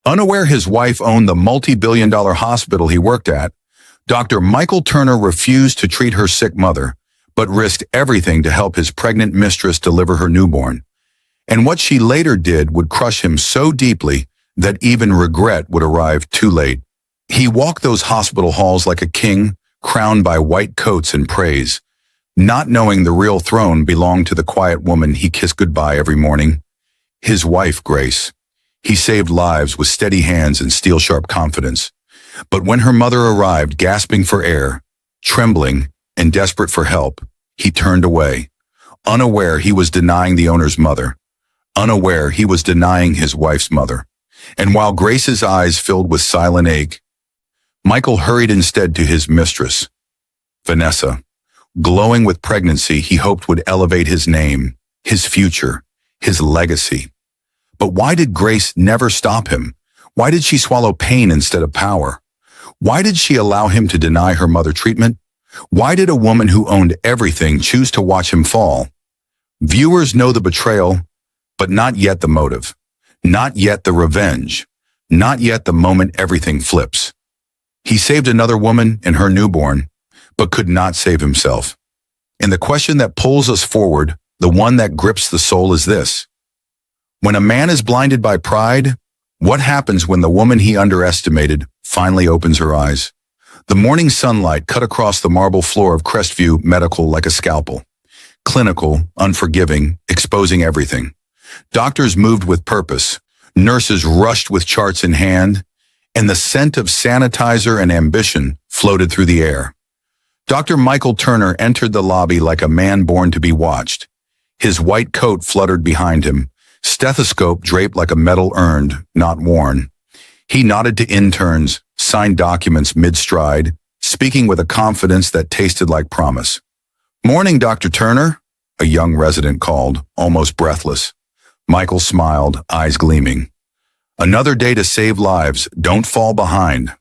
Unaware his wife owned the multi-billion-dollar hospital he worked at, Dr. Michael Turner refused to treat her sick mother, but risked everything to help his pregnant mistress deliver her newborn. And what she later did would crush him so deeply that even regret would arrive too late. He walked those hospital halls like a king, crowned by white coats and praise, not knowing the real throne belonged to the quiet woman he kissed goodbye every morning, his wife, Grace. He saved lives with steady hands and steel-sharp confidence. But when her mother arrived, gasping for air, trembling, and desperate for help, he turned away, unaware he was denying the owner's mother, unaware he was denying his wife's mother. And while Grace's eyes filled with silent ache, Michael hurried instead to his mistress, Vanessa. Glowing with pregnancy, he hoped would elevate his name, his future, his legacy. But why did Grace never stop him? Why did she swallow pain instead of power? Why did she allow him to deny her mother treatment? Why did a woman who owned everything choose to watch him fall? Viewers know the betrayal, but not yet the motive. Not yet the revenge. Not yet the moment everything flips. He saved another woman and her newborn, but could not save himself. And the question that pulls us forward, the one that grips the soul, is this. When a man is blinded by pride, what happens when the woman he underestimated finally opens her eyes? The morning sunlight cut across the marble floor of Crestview Medical like a scalpel. Clinical, unforgiving, exposing everything. Doctors moved with purpose. Nurses rushed with charts in hand, and the scent of sanitizer and ambition floated through the air. Dr. Michael Turner entered the lobby like a man born to be watched. His white coat fluttered behind him, stethoscope draped like a metal urn, not worn. He nodded to interns, signed documents mid-stride, speaking with a confidence that tasted like promise. "Morning, Dr. Turner," a young resident called, almost breathless. Michael smiled, eyes gleaming. "Another day to save lives. Don't fall behind."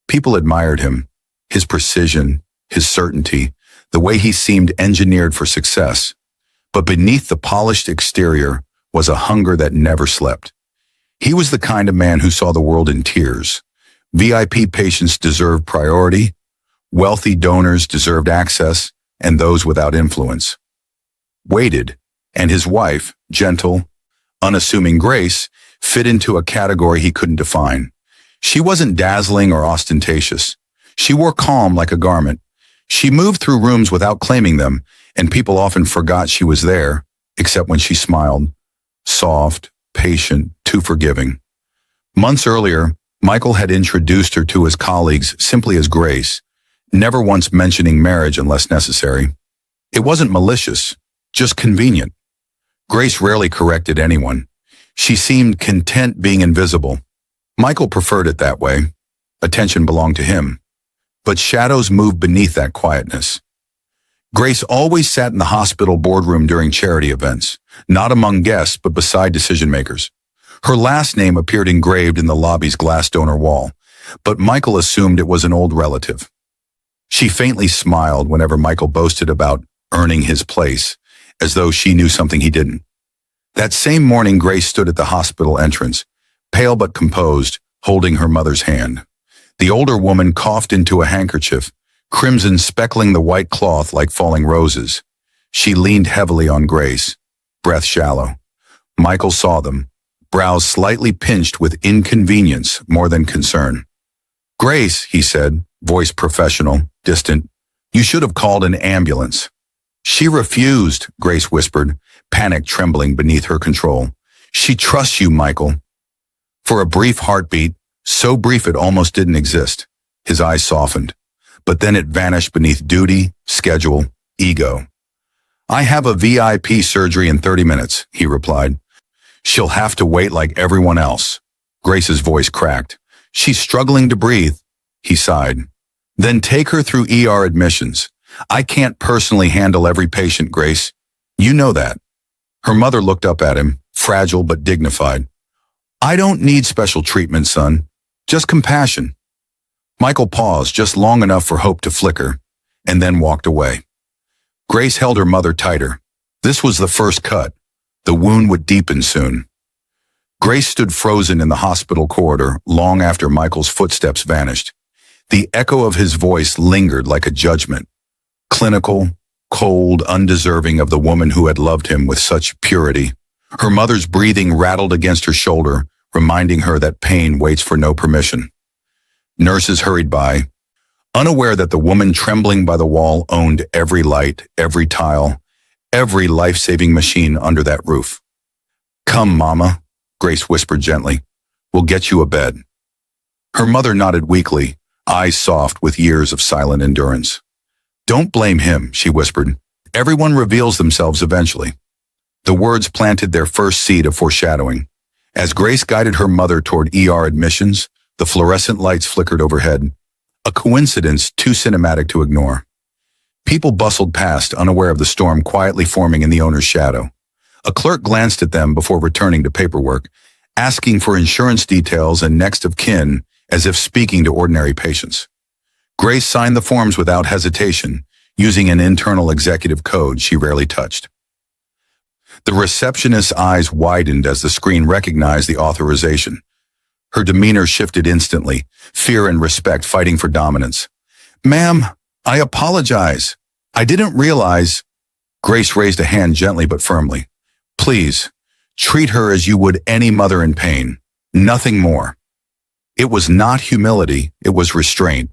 People admired him, his precision, his certainty, the way he seemed engineered for success. But beneath the polished exterior was a hunger that never slept. He was the kind of man who saw the world in tiers. VIP patients deserved priority, wealthy donors deserved access, and those without influence waited. And his wife, gentle, unassuming Grace, fit into a category he couldn't define. She wasn't dazzling or ostentatious. She wore calm like a garment. She moved through rooms without claiming them, and people often forgot she was there, except when she smiled. Soft, patient, too forgiving. Months earlier, Michael had introduced her to his colleagues simply as Grace, never once mentioning marriage unless necessary. It wasn't malicious, just convenient. Grace rarely corrected anyone. She seemed content being invisible. Michael preferred it that way. Attention belonged to him. But shadows moved beneath that quietness. Grace always sat in the hospital boardroom during charity events, not among guests but beside decision-makers. Her last name appeared engraved in the lobby's glass donor wall, but Michael assumed it was an old relative. She faintly smiled whenever Michael boasted about earning his place, as though she knew something he didn't. That same morning, Grace stood at the hospital entrance, pale but composed, holding her mother's hand. The older woman coughed into a handkerchief, crimson speckling the white cloth like falling roses. She leaned heavily on Grace, breath shallow. Michael saw them, brows slightly pinched with inconvenience more than concern. "Grace," he said, voice professional, distant, "you should have called an ambulance." "She refused," Grace whispered, panic trembling beneath her control. "She trusts you, Michael." For a brief heartbeat, so brief it almost didn't exist, his eyes softened. But then it vanished beneath duty, schedule, ego. "I have a VIP surgery in 30 minutes, he replied. "She'll have to wait like everyone else." Grace's voice cracked. "She's struggling to breathe," he sighed. "Then take her through ER admissions. I can't personally handle every patient, Grace. You know that." Her mother looked up at him, fragile but dignified. "I don't need special treatment, son. Just compassion." Michael paused just long enough for hope to flicker, and then walked away. Grace held her mother tighter. This was the first cut. The wound would deepen soon. Grace stood frozen in the hospital corridor long after Michael's footsteps vanished. The echo of his voice lingered like a judgment, clinical, cold, undeserving of the woman who had loved him with such purity. Her mother's breathing rattled against her shoulder, reminding her that pain waits for no permission. Nurses hurried by, unaware that the woman trembling by the wall owned every light, every tile, every life-saving machine under that roof. "Come, Mama," Grace whispered gently. "We'll get you a bed." Her mother nodded weakly, eyes soft with years of silent endurance. "Don't blame him," she whispered. "Everyone reveals themselves eventually." The words planted their first seed of foreshadowing. As Grace guided her mother toward ER admissions, the fluorescent lights flickered overhead, a coincidence too cinematic to ignore. People bustled past, unaware of the storm quietly forming in the owner's shadow. A clerk glanced at them before returning to paperwork, asking for insurance details and next of kin, as if speaking to ordinary patients. Grace signed the forms without hesitation, using an internal executive code she rarely touched. The receptionist's eyes widened as the screen recognized the authorization. Her demeanor shifted instantly, fear and respect fighting for dominance. "Ma'am, I apologize. I didn't realize." Grace raised a hand gently but firmly. "Please, treat her as you would any mother in pain. Nothing more." It was not humility, it was restraint.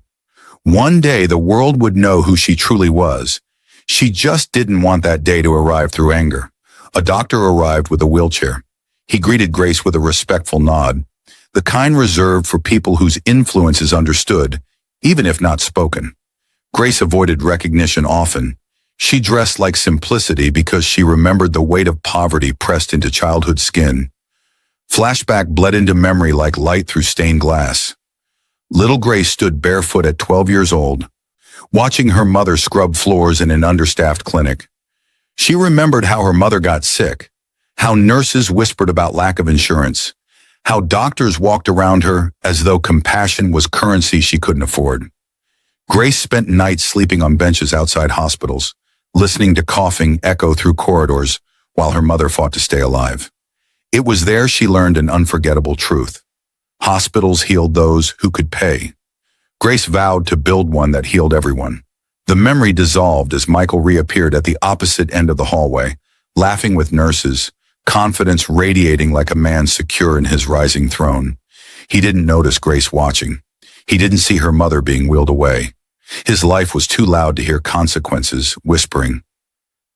One day the world would know who she truly was. She just didn't want that day to arrive through anger. A doctor arrived with a wheelchair. He greeted Grace with a respectful nod, the kind reserved for people whose influence is understood, even if not spoken. Grace avoided recognition often. She dressed like simplicity because she remembered the weight of poverty pressed into childhood skin. Flashback bled into memory like light through stained glass. Little Grace stood barefoot at 12 years old, watching her mother scrub floors in an understaffed clinic. She remembered how her mother got sick, how nurses whispered about lack of insurance, how doctors walked around her as though compassion was currency she couldn't afford. Grace spent nights sleeping on benches outside hospitals, listening to coughing echo through corridors while her mother fought to stay alive. It was there she learned an unforgettable truth. Hospitals healed those who could pay. Grace vowed to build one that healed everyone. The memory dissolved as Michael reappeared at the opposite end of the hallway, laughing with nurses, confidence radiating like a man secure in his rising throne. He didn't notice Grace watching. He didn't see her mother being wheeled away. His life was too loud to hear consequences, whispering.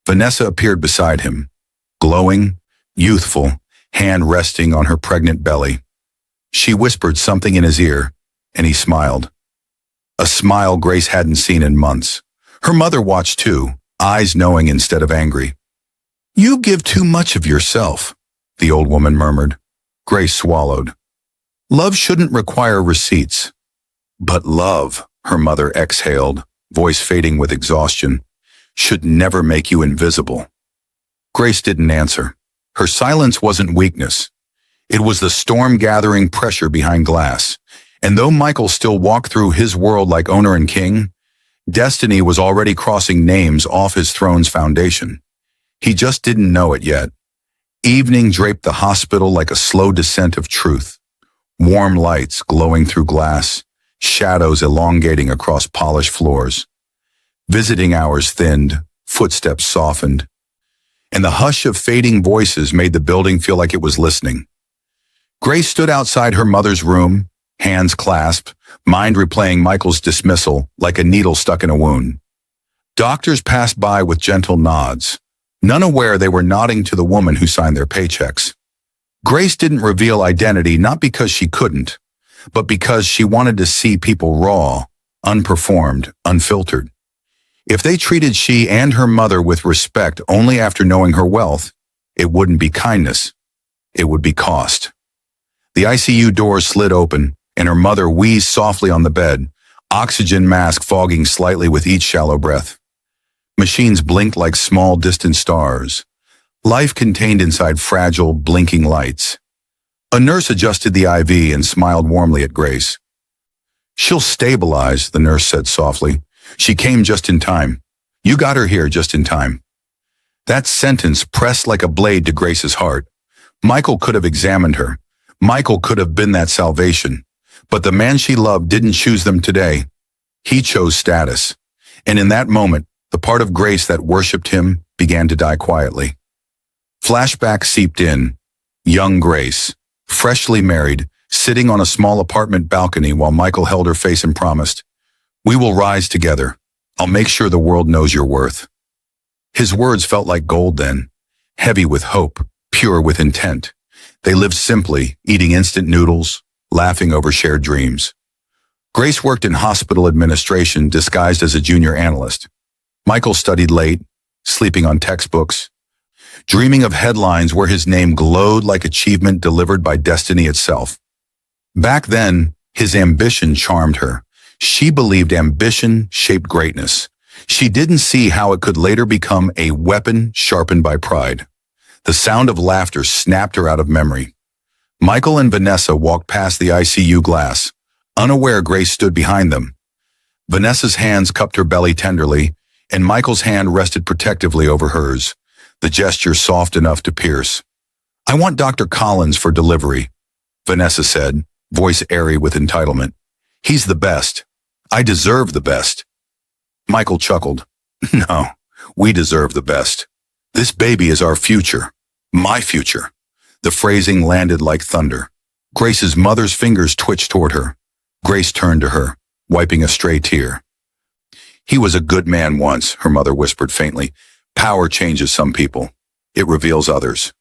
Vanessa appeared beside him, glowing, youthful, hand resting on her pregnant belly. She whispered something in his ear, and he smiled. A smile Grace hadn't seen in months. Her mother watched too, eyes knowing instead of angry. "You give too much of yourself," the old woman murmured. Grace swallowed. "Love shouldn't require receipts." "But love," her mother exhaled, voice fading with exhaustion, "should never make you invisible." Grace didn't answer. Her silence wasn't weakness. It was the storm-gathering pressure behind glass. And though Michael still walked through his world like owner and king, destiny was already crossing names off his throne's foundation. He just didn't know it yet. Evening draped the hospital like a slow descent of truth. Warm lights glowing through glass, shadows elongating across polished floors. Visiting hours thinned, footsteps softened, and the hush of fading voices made the building feel like it was listening. Grace stood outside her mother's room, hands clasped, mind replaying Michael's dismissal like a needle stuck in a wound. Doctors passed by with gentle nods, none aware they were nodding to the woman who signed their paychecks. Grace didn't reveal identity not because she couldn't, but because she wanted to see people raw, unperformed, unfiltered. If they treated she and her mother with respect only after knowing her wealth, it wouldn't be kindness, it would be cost. The ICU door slid open, and her mother wheezed softly on the bed, oxygen mask fogging slightly with each shallow breath. Machines blinked like small distant stars, life contained inside fragile, blinking lights. A nurse adjusted the IV and smiled warmly at Grace. "She'll stabilize," the nurse said softly. "She came just in time. You got her here just in time." That sentence pressed like a blade to Grace's heart. Michael could have examined her, Michael could have been that salvation, but the man she loved didn't choose them today. He chose status. And in that moment, the part of Grace that worshipped him began to die quietly. Flashback seeped in. Young Grace, freshly married, sitting on a small apartment balcony while Michael held her face and promised, "We will rise together. I'll make sure the world knows your worth." His words felt like gold then, heavy with hope, pure with intent. They lived simply, eating instant noodles, laughing over shared dreams. Grace worked in hospital administration disguised as a junior analyst. Michael studied late, sleeping on textbooks, dreaming of headlines where his name glowed like achievement delivered by destiny itself. Back then, his ambition charmed her. She believed ambition shaped greatness. She didn't see how it could later become a weapon sharpened by pride. The sound of laughter snapped her out of memory. Michael and Vanessa walked past the ICU glass. Unaware, Grace stood behind them. Vanessa's hands cupped her belly tenderly, and Michael's hand rested protectively over hers, the gesture soft enough to pierce. "I want Dr. Collins for delivery," Vanessa said, voice airy with entitlement. "He's the best. I deserve the best." Michael chuckled. "No, we deserve the best. This baby is our future. My future." The phrasing landed like thunder. Grace's mother's fingers twitched toward her. Grace turned to her, wiping a stray tear. "He was a good man once," her mother whispered faintly. "Power changes some people. It reveals others."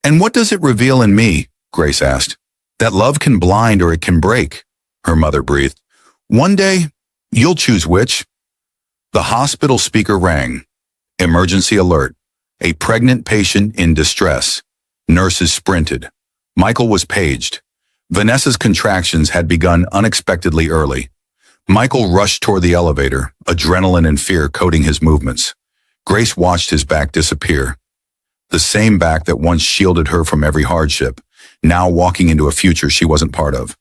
"And what does it reveal in me?" Grace asked. "That love can blind or it can break," her mother breathed. "One day, you'll choose which." The hospital speaker rang. Emergency alert. A pregnant patient in distress. Nurses sprinted. Michael was paged. Vanessa's contractions had begun unexpectedly early. Michael rushed toward the elevator, adrenaline and fear coating his movements. Grace watched his back disappear. The same back that once shielded her from every hardship, now walking into a future she wasn't part of.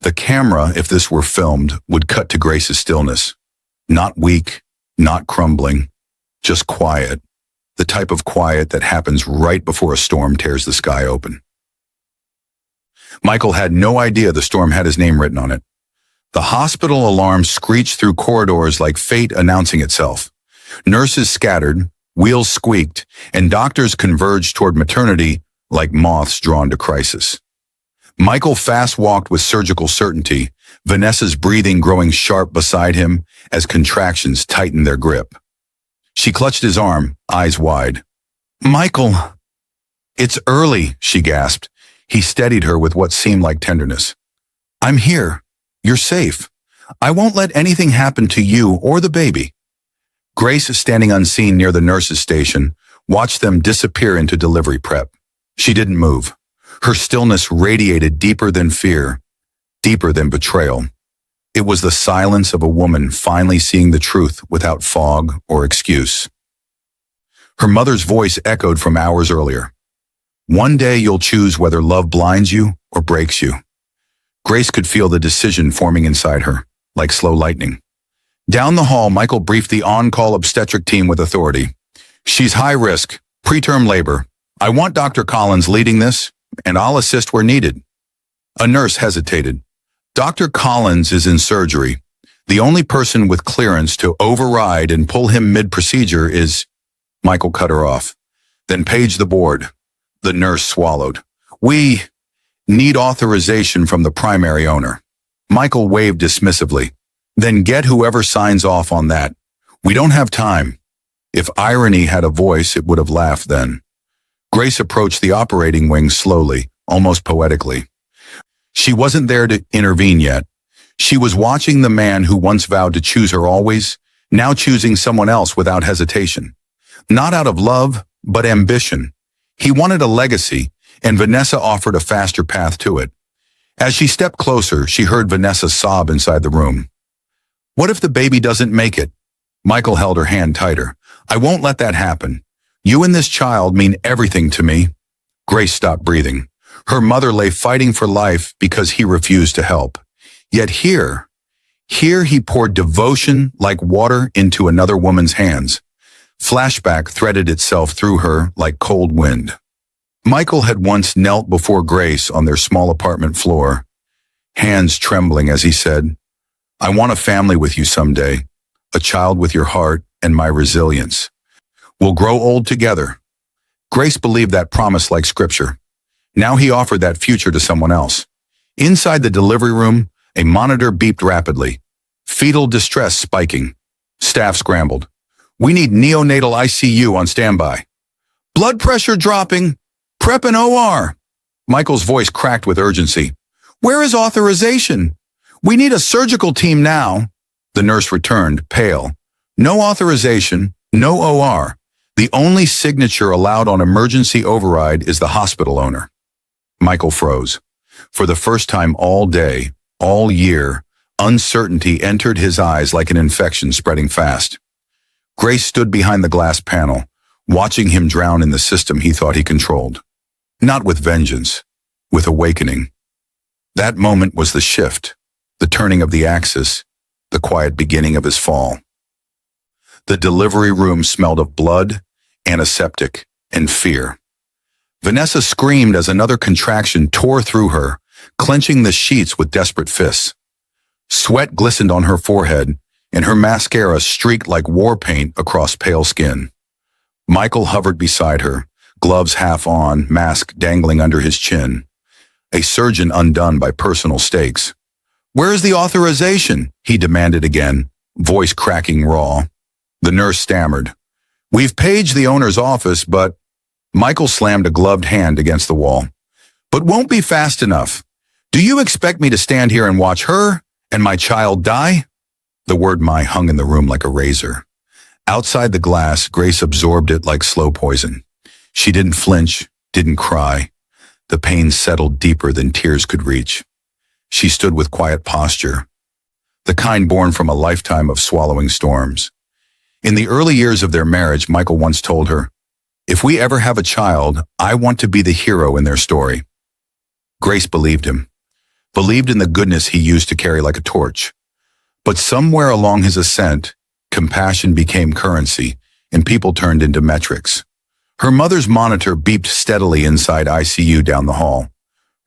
The camera, if this were filmed, would cut to Grace's stillness. Not weak, not crumbling, just quiet. The type of quiet that happens right before a storm tears the sky open. Michael had no idea the storm had his name written on it. The hospital alarm screeched through corridors like fate announcing itself. Nurses scattered, wheels squeaked, and doctors converged toward maternity like moths drawn to crisis. Michael fast-walked with surgical certainty, Vanessa's breathing growing sharp beside him as contractions tightened their grip. She clutched his arm, eyes wide. "Michael!" "It's early," she gasped. He steadied her with what seemed like tenderness. "I'm here. You're safe. I won't let anything happen to you or the baby." Grace, standing unseen near the nurse's station, watched them disappear into delivery prep. She didn't move. Her stillness radiated deeper than fear, deeper than betrayal. It was the silence of a woman finally seeing the truth without fog or excuse. Her mother's voice echoed from hours earlier. "One day you'll choose whether love blinds you or breaks you." Grace could feel the decision forming inside her, like slow lightning. Down the hall, Michael briefed the on-call obstetric team with authority. "She's high risk, preterm labor. I want Dr. Collins leading this, and I'll assist where needed." A nurse hesitated. "Dr. Collins is in surgery. The only person with clearance to override and pull him mid-procedure is—" Michael cut her off. "Then page the board." The nurse swallowed. "We need authorization from the primary owner." Michael waved dismissively. "Then get whoever signs off on that. We don't have time." If irony had a voice, it would have laughed then. Grace approached the operating wing slowly, almost poetically. She wasn't there to intervene yet. She was watching the man who once vowed to choose her always, now choosing someone else without hesitation. Not out of love, but ambition. He wanted a legacy, and Vanessa offered a faster path to it. As she stepped closer, she heard Vanessa sob inside the room. "What if the baby doesn't make it?" Michael held her hand tighter. "I won't let that happen. You and this child mean everything to me." Grace stopped breathing. Her mother lay fighting for life because he refused to help. Yet here he poured devotion like water into another woman's hands. Flashback threaded itself through her like cold wind. Michael had once knelt before Grace on their small apartment floor, hands trembling as he said, "I want a family with you someday, a child with your heart and my resilience. We'll grow old together." Grace believed that promise like scripture. Now he offered that future to someone else. Inside the delivery room, a monitor beeped rapidly. Fetal distress spiking. Staff scrambled. "We need neonatal ICU on standby." "Blood pressure dropping. Prep an OR." Michael's voice cracked with urgency. "Where is authorization? We need a surgical team now." The nurse returned, pale. "No authorization, no OR. The only signature allowed on emergency override is the hospital owner." Michael froze. For the first time all day, all year, uncertainty entered his eyes like an infection spreading fast. Grace stood behind the glass panel, watching him drown in the system he thought he controlled. Not with vengeance, with awakening. That moment was the shift, the turning of the axis, the quiet beginning of his fall. The delivery room smelled of blood, antiseptic, and fear. Vanessa screamed as another contraction tore through her, clenching the sheets with desperate fists. Sweat glistened on her forehead, and her mascara streaked like war paint across pale skin. Michael hovered beside her, gloves half on, mask dangling under his chin. A surgeon undone by personal stakes. "Where's the authorization?" he demanded again, voice cracking raw. The nurse stammered. "We've paged the owner's office, but..." Michael slammed a gloved hand against the wall. "But won't be fast enough. Do you expect me to stand here and watch her and my child die?" The word "my" hung in the room like a razor. Outside the glass, Grace absorbed it like slow poison. She didn't flinch, didn't cry. The pain settled deeper than tears could reach. She stood with quiet posture, the kind born from a lifetime of swallowing storms. In the early years of their marriage, Michael once told her, "If we ever have a child, I want to be the hero in their story." Grace believed him, believed in the goodness he used to carry like a torch. But somewhere along his ascent, compassion became currency, and people turned into metrics. Her mother's monitor beeped steadily inside ICU down the hall.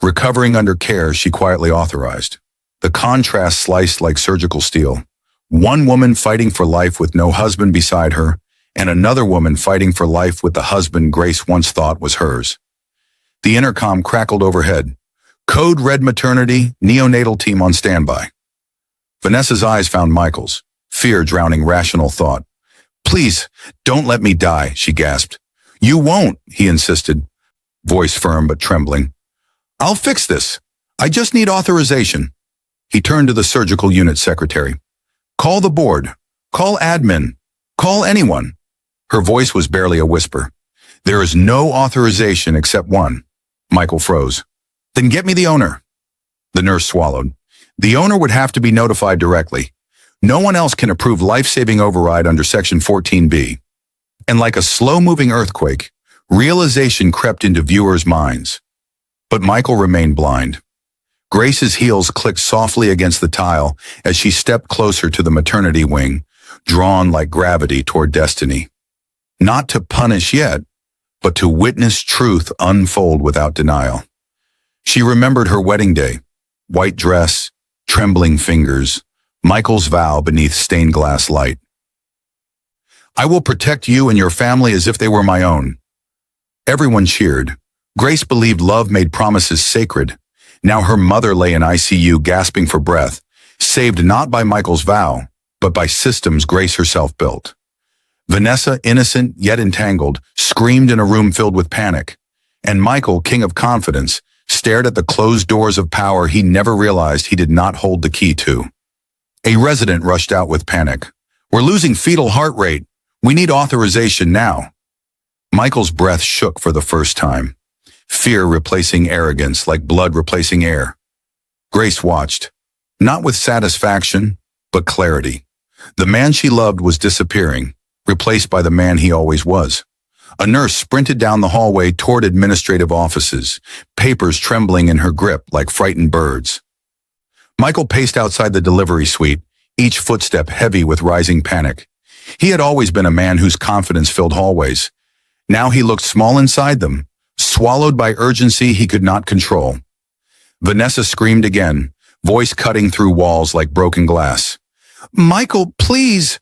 Recovering under care, she quietly authorized. The contrast sliced like surgical steel. One woman fighting for life with no husband beside her, and another woman fighting for life with the husband Grace once thought was hers. The intercom crackled overhead. "Code red maternity, neonatal team on standby." Vanessa's eyes found Michael's, fear drowning rational thought. "Please, don't let me die," she gasped. "You won't," he insisted, voice firm but trembling. "I'll fix this. I just need authorization." He turned to the surgical unit secretary. "Call the board. Call admin. Call anyone." Her voice was barely a whisper. "There is no authorization except one." Michael froze. "Then get me the owner." The nurse swallowed. "The owner would have to be notified directly. No one else can approve life-saving override under Section 14B. And like a slow-moving earthquake, realization crept into viewers' minds. But Michael remained blind. Grace's heels clicked softly against the tile as she stepped closer to the maternity wing, drawn like gravity toward destiny. Not to punish yet, but to witness truth unfold without denial. She remembered her wedding day, white dress, trembling fingers, Michael's vow beneath stained glass light. "I will protect you and your family as if they were my own." Everyone cheered. Grace believed love made promises sacred. Now her mother lay in ICU gasping for breath, saved not by Michael's vow, but by systems Grace herself built. Vanessa, innocent yet entangled, screamed in a room filled with panic. And Michael, king of confidence, stared at the closed doors of power he never realized he did not hold the key to. A resident rushed out with panic. "We're losing fetal heart rate. We need authorization now." Michael's breath shook for the first time. Fear replacing arrogance like blood replacing air. Grace watched, not with satisfaction, but clarity. The man she loved was disappearing, replaced by the man he always was. A nurse sprinted down the hallway toward administrative offices, papers trembling in her grip like frightened birds. Michael paced outside the delivery suite, each footstep heavy with rising panic. He had always been a man whose confidence filled hallways. Now he looked small inside them, swallowed by urgency he could not control. Vanessa screamed again, voice cutting through walls like broken glass. "Michael, please,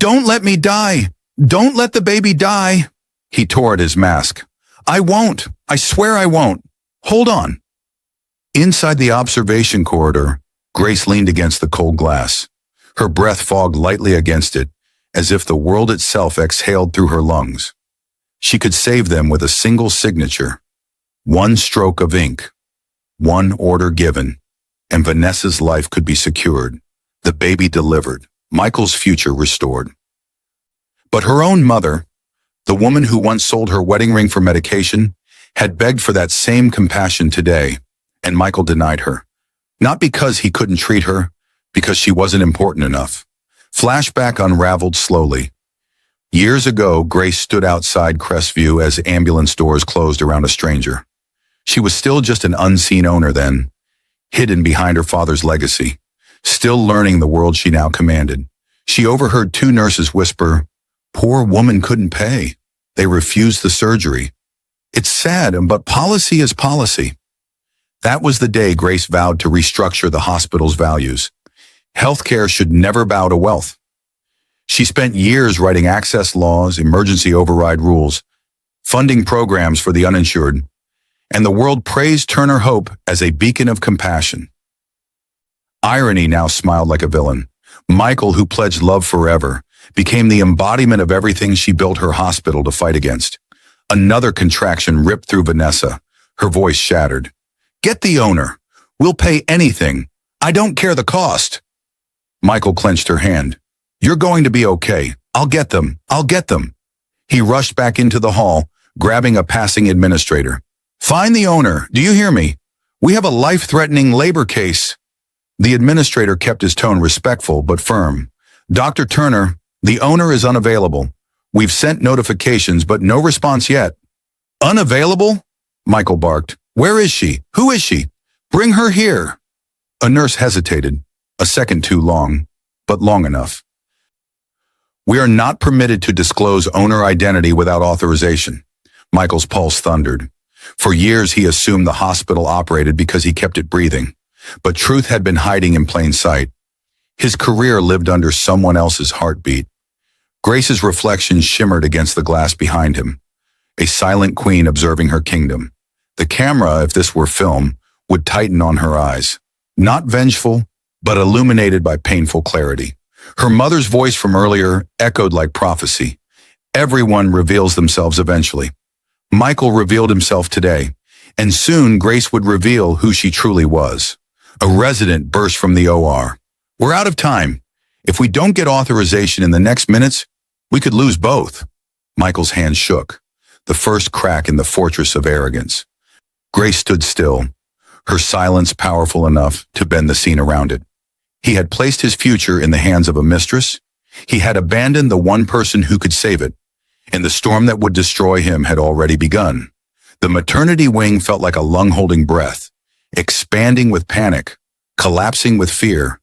don't let me die. Don't let the baby die." He tore at his mask. "I won't. I swear I won't. Hold on." Inside the observation corridor, Grace leaned against the cold glass. Her breath fogged lightly against it, as if the world itself exhaled through her lungs. She could save them with a single signature. One stroke of ink. One order given. And Vanessa's life could be secured. The baby delivered. Michael's future restored. But her own mother, the woman who once sold her wedding ring for medication, had begged for that same compassion today, and Michael denied her. Not because he couldn't treat her, because she wasn't important enough. Flashback unraveled slowly. Years ago, Grace stood outside Crestview as ambulance doors closed around a stranger. She was still just an unseen owner then, hidden behind her father's legacy, still learning the world she now commanded. She overheard two nurses whisper, "Poor woman couldn't pay. They refused the surgery. It's sad, but policy is policy." That was the day Grace vowed to restructure the hospital's values. Healthcare should never bow to wealth. She spent years writing access laws, emergency override rules, funding programs for the uninsured, and the world praised Turner Hope as a beacon of compassion. Irony now smiled like a villain. Michael, who pledged love forever, became the embodiment of everything she built her hospital to fight against. Another contraction ripped through Vanessa, her voice shattered. "Get the owner. We'll pay anything. I don't care the cost." Michael clenched her hand. "You're going to be okay. I'll get them. I'll get them." He rushed back into the hall, grabbing a passing administrator. "Find the owner. Do you hear me? We have a life-threatening labor case." The administrator kept his tone respectful but firm. "Dr. Turner, the owner is unavailable. We've sent notifications, but no response yet." "Unavailable?" Michael barked. "Where is she? Who is she? Bring her here." A nurse hesitated, a second too long, but long enough. "We are not permitted to disclose owner identity without authorization." Michael's pulse thundered. For years he assumed the hospital operated because he kept it breathing, but truth had been hiding in plain sight. His career lived under someone else's heartbeat. Grace's reflection shimmered against the glass behind him, a silent queen observing her kingdom. The camera, if this were film, would tighten on her eyes. Not vengeful, but illuminated by painful clarity. Her mother's voice from earlier echoed like prophecy. Everyone reveals themselves eventually. Michael revealed himself today, and soon Grace would reveal who she truly was. A resident burst from the OR. "We're out of time. If we don't get authorization in the next minutes, we could lose both." Michael's hand shook, the first crack in the fortress of arrogance. Grace stood still, her silence powerful enough to bend the scene around it. He had placed his future in the hands of a mistress. He had abandoned the one person who could save it, and the storm that would destroy him had already begun. The maternity wing felt like a lung-holding breath, expanding with panic, collapsing with fear.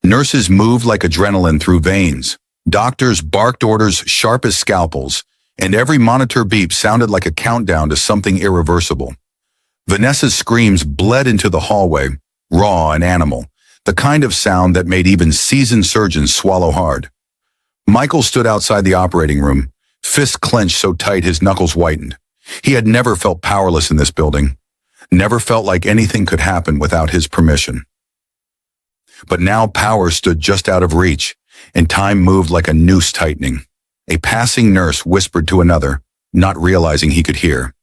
Nurses moved like adrenaline through veins. Doctors barked orders sharp as scalpels, and every monitor beep sounded like a countdown to something irreversible. Vanessa's screams bled into the hallway, raw and animal, the kind of sound that made even seasoned surgeons swallow hard. Michael stood outside the operating room, fists clenched so tight his knuckles whitened. He had never felt powerless in this building, never felt like anything could happen without his permission. But now power stood just out of reach, and time moved like a noose tightening. A passing nurse whispered to another, not realizing he could hear.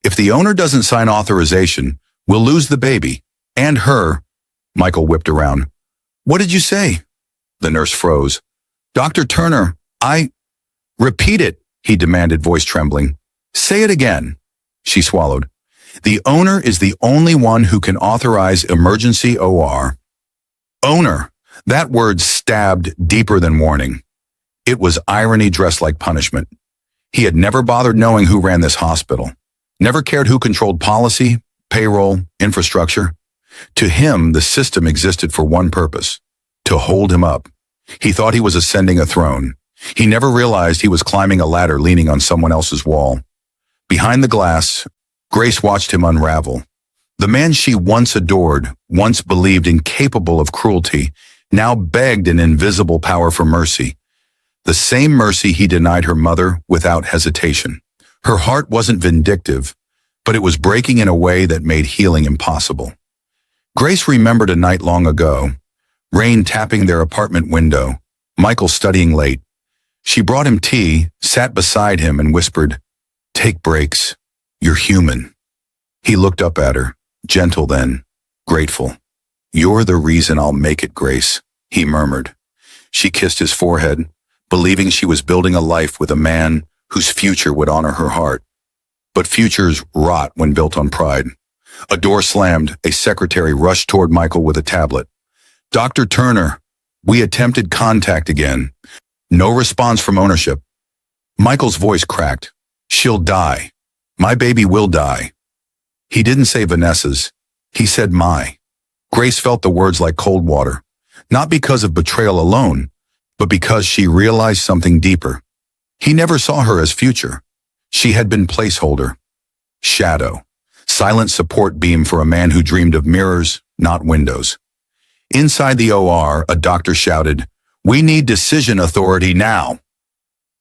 "If the owner doesn't sign authorization, we'll lose the baby. And her." Michael whipped around. "What did you say?" The nurse froze. "Dr. Turner, Repeat it," he demanded, voice trembling. "Say it again." She swallowed. "The owner is the only one who can authorize emergency OR." Owner. That word stabbed deeper than warning. It was irony dressed like punishment. He had never bothered knowing who ran this hospital, never cared who controlled policy, payroll, infrastructure. To him, the system existed for one purpose, to hold him up. He thought he was ascending a throne. He never realized he was climbing a ladder leaning on someone else's wall. Behind the glass, Grace watched him unravel. The man she once adored, once believed incapable of cruelty, now begged an invisible power for mercy. The same mercy he denied her mother without hesitation. Her heart wasn't vindictive, but it was breaking in a way that made healing impossible. Grace remembered a night long ago, rain tapping their apartment window, Michael studying late. She brought him tea, sat beside him, and whispered, "Take breaks. You're human." He looked up at her, gentle then, grateful. "You're the reason I'll make it, Grace," he murmured. She kissed his forehead, believing she was building a life with a man whose future would honor her heart. But futures rot when built on pride. A door slammed, a secretary rushed toward Michael with a tablet. "Dr. Turner, we attempted contact again. No response from ownership." Michael's voice cracked. "She'll die. My baby will die." He didn't say Vanessa's. He said my. Grace felt the words like cold water, not because of betrayal alone, but because she realized something deeper. He never saw her as future. She had been placeholder, shadow, silent support beam for a man who dreamed of mirrors, not windows. Inside the OR, a doctor shouted, "We need decision authority now."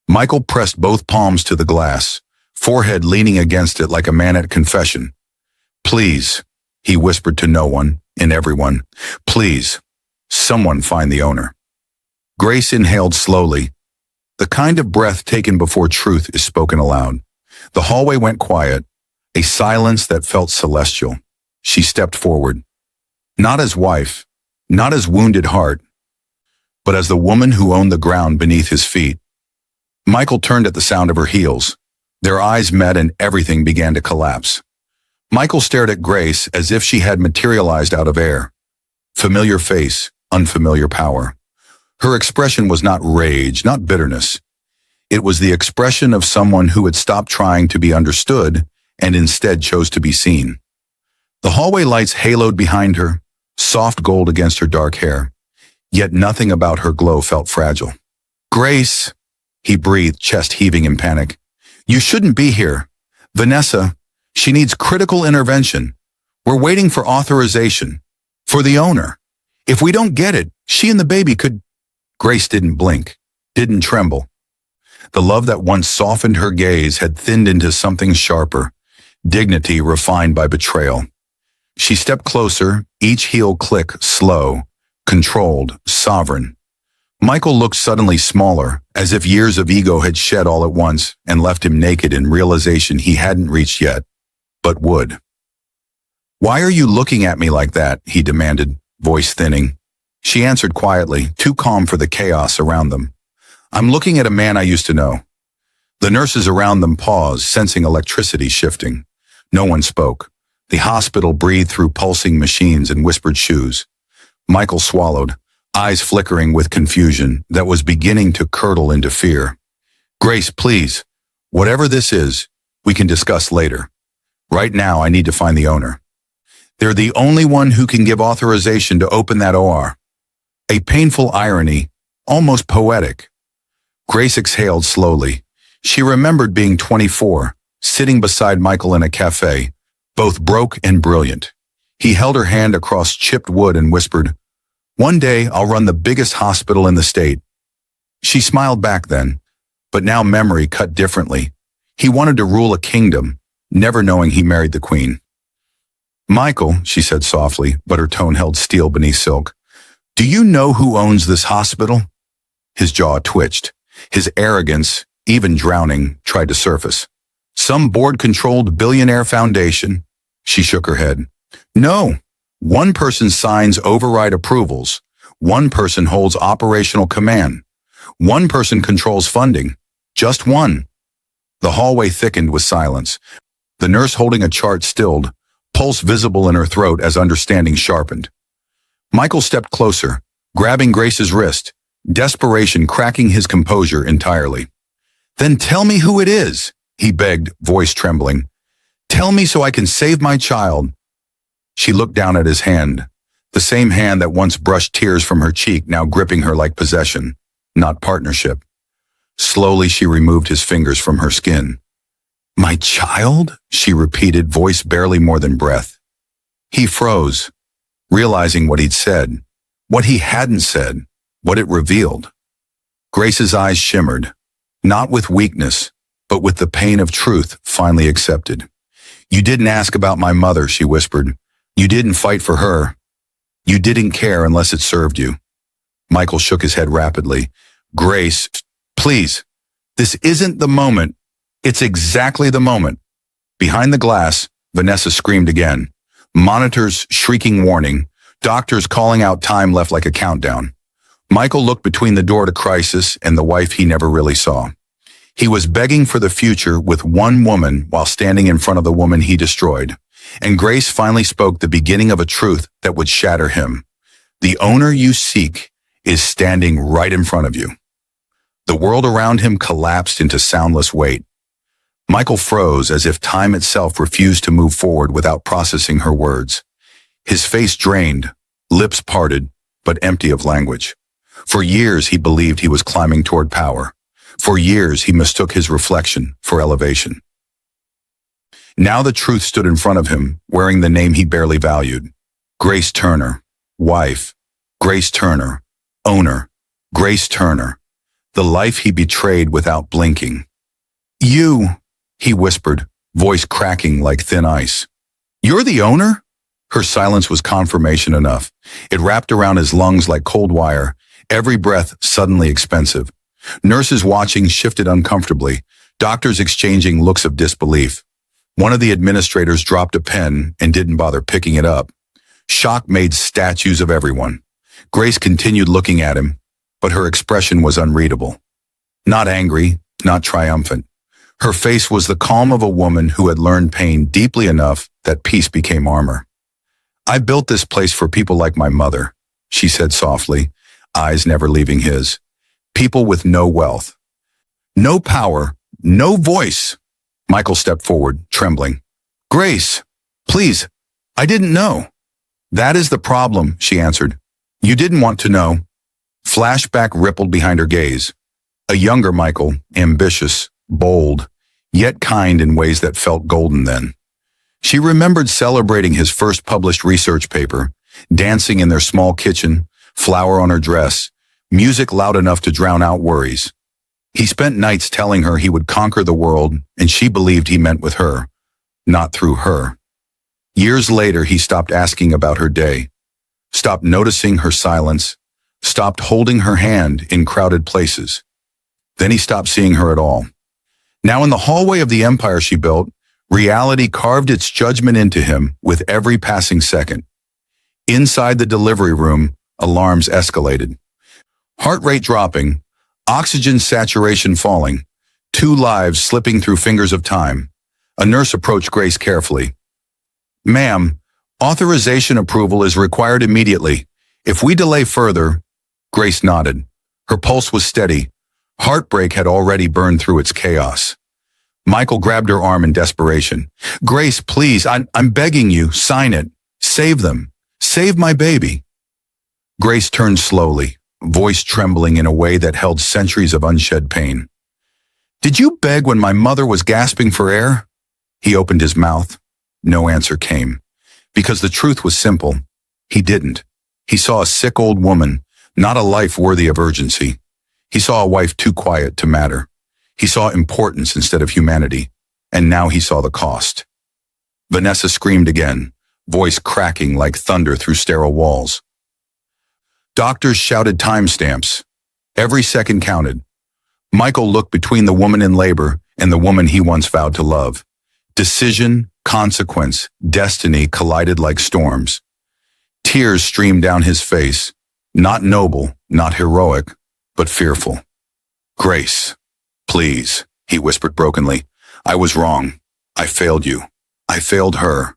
Michael pressed both palms to the glass, forehead leaning against it like a man at confession. "Please," he whispered to no one, in everyone, "please, someone find the owner." Grace inhaled slowly. The kind of breath taken before truth is spoken aloud. The hallway went quiet, a silence that felt celestial. She stepped forward. Not as wife, not as wounded heart, but as the woman who owned the ground beneath his feet. Michael turned at the sound of her heels. Their eyes met and everything began to collapse. Michael stared at Grace as if she had materialized out of air. Familiar face, unfamiliar power. Her expression was not rage, not bitterness. It was the expression of someone who had stopped trying to be understood and instead chose to be seen. The hallway lights haloed behind her, soft gold against her dark hair. Yet nothing about her glow felt fragile. "Grace," he breathed, chest heaving in panic. "You shouldn't be here. Vanessa, she needs critical intervention. We're waiting for authorization. For the owner. If we don't get it, she and the baby could—" Grace didn't blink, didn't tremble. The love that once softened her gaze had thinned into something sharper, dignity refined by betrayal. She stepped closer, each heel click slow, controlled, sovereign. Michael looked suddenly smaller, as if years of ego had shed all at once and left him naked in realization he hadn't reached yet, but would. "Why are you looking at me like that?" he demanded, voice thinning. She answered quietly, too calm for the chaos around them. "I'm looking at a man I used to know." The nurses around them paused, sensing electricity shifting. No one spoke. The hospital breathed through pulsing machines and whispered shoes. Michael swallowed, eyes flickering with confusion that was beginning to curdle into fear. "Grace, please. Whatever this is, we can discuss later. Right now, I need to find the owner. They're the only one who can give authorization to open that OR." A painful irony, almost poetic. Grace exhaled slowly. She remembered being 24, sitting beside Michael in a cafe, both broke and brilliant. He held her hand across chipped wood and whispered, "One day I'll run the biggest hospital in the state." She smiled back then, but now memory cut differently. He wanted to rule a kingdom, never knowing he married the queen. "Michael," she said softly, but her tone held steel beneath silk, "do you know who owns this hospital?" His jaw twitched. His arrogance, even drowning, tried to surface. "Some board-controlled billionaire foundation?" She shook her head. "No. One person signs override approvals. One person holds operational command. One person controls funding. Just one." The hallway thickened with silence. The nurse holding a chart stilled, pulse visible in her throat as understanding sharpened. Michael stepped closer, grabbing Grace's wrist, desperation cracking his composure entirely. "Then tell me who it is," he begged, voice trembling. "Tell me so I can save my child." She looked down at his hand, the same hand that once brushed tears from her cheek, now gripping her like possession, not partnership. Slowly she removed his fingers from her skin. My child? She repeated, voice barely more than breath. He froze, realizing what he'd said, what he hadn't said, what it revealed. Grace's eyes shimmered, not with weakness, but with the pain of truth finally accepted. You didn't ask about my mother, she whispered. You didn't fight for her. You didn't care unless it served you. Michael shook his head rapidly. Grace, please, this isn't the moment. It's exactly the moment. Behind the glass, Vanessa screamed again. Monitors shrieking warning. Doctors calling out time left like a countdown. Michael looked between the door to crisis and the wife he never really saw. He was begging for the future with one woman while standing in front of the woman he destroyed. And Grace finally spoke the beginning of a truth that would shatter him. The owner you seek is standing right in front of you. The world around him collapsed into soundless weight. Michael froze as if time itself refused to move forward without processing her words. His face drained, lips parted, but empty of language. For years he believed he was climbing toward power. For years he mistook his reflection for elevation. Now the truth stood in front of him, wearing the name he barely valued. Grace Turner, wife. Grace Turner, owner. Grace Turner, the life he betrayed without blinking. You, he whispered, voice cracking like thin ice. You're the owner? Her silence was confirmation enough. It wrapped around his lungs like cold wire, every breath suddenly expensive. Nurses watching shifted uncomfortably, doctors exchanging looks of disbelief. One of the administrators dropped a pen and didn't bother picking it up. Shock made statues of everyone. Grace continued looking at him, but her expression was unreadable. Not angry, not triumphant. Her face was the calm of a woman who had learned pain deeply enough that peace became armor. I built this place for people like my mother, she said softly, eyes never leaving his. People with no wealth, no power, no voice. Michael stepped forward, trembling. Grace, please, I didn't know. That is the problem, she answered. You didn't want to know. Flashback rippled behind her gaze. A younger Michael, ambitious, bold, yet kind in ways that felt golden then. She remembered celebrating his first published research paper, dancing in their small kitchen, flower on her dress, music loud enough to drown out worries. He spent nights telling her he would conquer the world, and she believed he meant with her, not through her. Years later, he stopped asking about her day, stopped noticing her silence, stopped holding her hand in crowded places. Then he stopped seeing her at all. Now in the hallway of the empire she built, reality carved its judgment into him with every passing second. Inside the delivery room, alarms escalated. Heart rate dropping, oxygen saturation falling, 2 lives slipping through fingers of time. A nurse approached Grace carefully. Ma'am, authorization approval is required immediately. If we delay further, Grace nodded. Her pulse was steady. Heartbreak had already burned through its chaos. Michael grabbed her arm in desperation. Grace, please, I'm begging you, sign it. Save them. Save my baby. Grace turned slowly, voice trembling in a way that held centuries of unshed pain. Did you beg when my mother was gasping for air? He opened his mouth. No answer came. Because the truth was simple. He didn't. He saw a sick old woman, not a life worthy of urgency. He saw a wife too quiet to matter. He saw importance instead of humanity, and now he saw the cost. Vanessa screamed again, voice cracking like thunder through sterile walls. Doctors shouted timestamps. Every second counted. Michael looked between the woman in labor and the woman he once vowed to love. Decision, consequence, destiny collided like storms. Tears streamed down his face, not noble, not heroic, but fearful. Grace, please, he whispered brokenly. I was wrong. I failed you. I failed her.